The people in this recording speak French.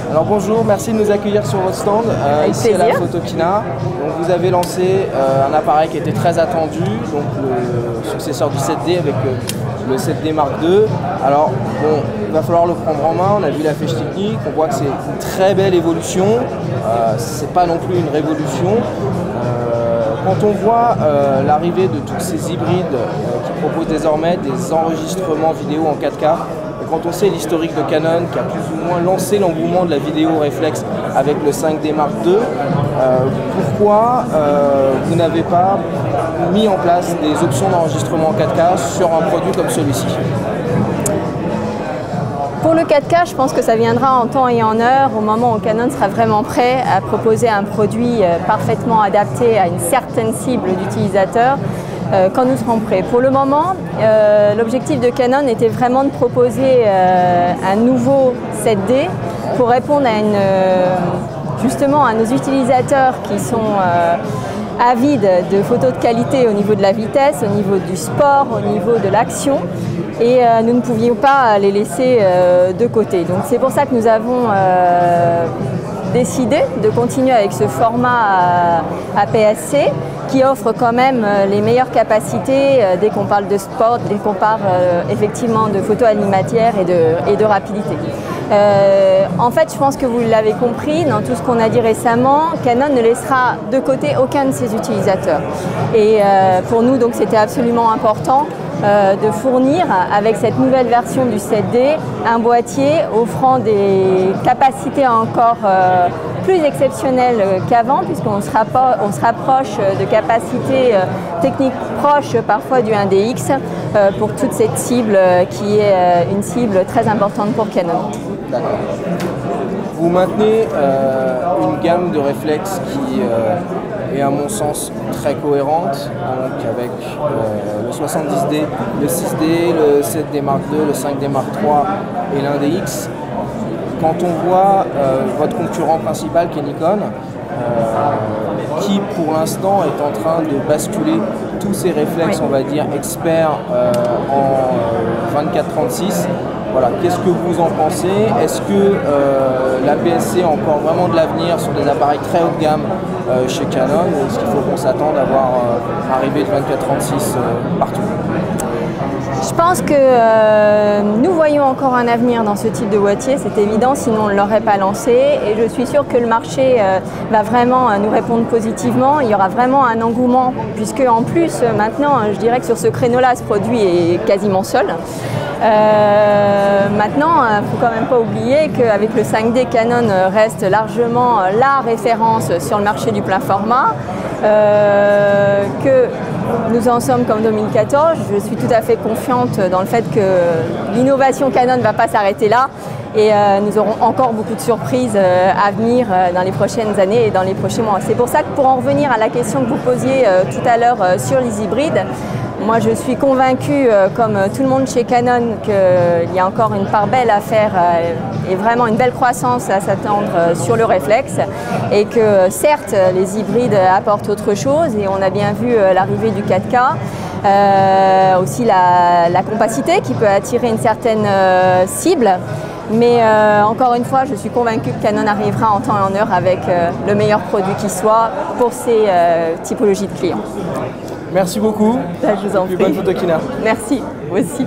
Alors bonjour, merci de nous accueillir sur votre stand ici à la Photokina. Donc, vous avez lancé un appareil qui était très attendu, donc le successeur du 7D avec le 7D Mark II. Alors bon, il va falloir le prendre en main, on a vu la fiche technique, on voit que c'est une très belle évolution, c'est pas non plus une révolution. Quand on voit l'arrivée de tous ces hybrides qui proposent désormais des enregistrements vidéo en 4K, quand on sait l'historique de Canon qui a plus ou moins lancé l'engouement de la vidéo réflexe avec le 5D Mark II, pourquoi vous n'avez pas mis en place des options d'enregistrement en 4K sur un produit comme celui-ci? Pour le 4K, je pense que ça viendra en temps et en heure, au moment où Canon sera vraiment prêt à proposer un produit parfaitement adapté à une certaine cible d'utilisateurs quand nous serons prêts. Pour le moment, l'objectif de Canon était vraiment de proposer un nouveau 7D pour répondre à justement à nos utilisateurs qui sont avides de photos de qualité au niveau de la vitesse, au niveau du sport, au niveau de l'action. Et nous ne pouvions pas les laisser de côté. Donc c'est pour ça que nous avons décidé de continuer avec ce format APS-C qui offre quand même les meilleures capacités dès qu'on parle de sport, dès qu'on parle effectivement de photo alimentaire et de rapidité. En fait, je pense que vous l'avez compris, dans tout ce qu'on a dit récemment, Canon ne laissera de côté aucun de ses utilisateurs. Et pour nous, donc, c'était absolument important de fournir avec cette nouvelle version du 7D un boîtier offrant des capacités encore plus exceptionnelles qu'avant, puisqu'on se rapproche de capacités techniques proches parfois du 1DX pour toute cette cible qui est une cible très importante pour Canon. D'accord. Vous maintenez une gamme de réflexes qui est à mon sens très cohérente, donc avec le 70D, le 6D, le 7D Mark II, le 5D Mark III et l'I-DX. Quand on voit votre concurrent principal qui est Nikon, qui pour l'instant est en train de basculer tous ses réflexes, on va dire, experts en 24-36, voilà, qu'est-ce que vous en pensez? Est-ce que l'APS-C a encore vraiment de l'avenir sur des appareils très haut de gamme chez Canon, ou est-ce qu'il faut qu'on s'attende à voir arriver le 24-36 partout? Je pense que nous voyons encore un avenir dans ce type de boîtier, c'est évident, sinon on ne l'aurait pas lancé. Et je suis sûre que le marché va vraiment nous répondre positivement. Il y aura vraiment un engouement, puisque en plus, maintenant, je dirais que sur ce créneau-là, ce produit est quasiment seul. Maintenant, il ne faut quand même pas oublier qu'avec le 5D, Canon reste largement la référence sur le marché du plein format, que nous en sommes comme 2014. Je suis tout à fait confiante dans le fait que l'innovation Canon ne va pas s'arrêter là et nous aurons encore beaucoup de surprises à venir dans les prochaines années et dans les prochains mois. C'est pour ça que pour en revenir à la question que vous posiez tout à l'heure sur les hybrides, moi, je suis convaincue, comme tout le monde chez Canon, qu'il y a encore une part belle à faire et vraiment une belle croissance à s'attendre sur le réflexe. Et que certes, les hybrides apportent autre chose et on a bien vu l'arrivée du 4K, aussi la compacité qui peut attirer une certaine cible. Mais encore une fois, je suis convaincue que Canon arrivera en temps et en heure avec le meilleur produit qui soit pour ces typologies de clients. Merci beaucoup. Je vous en prie. Bonne Photokina. Merci, vous aussi.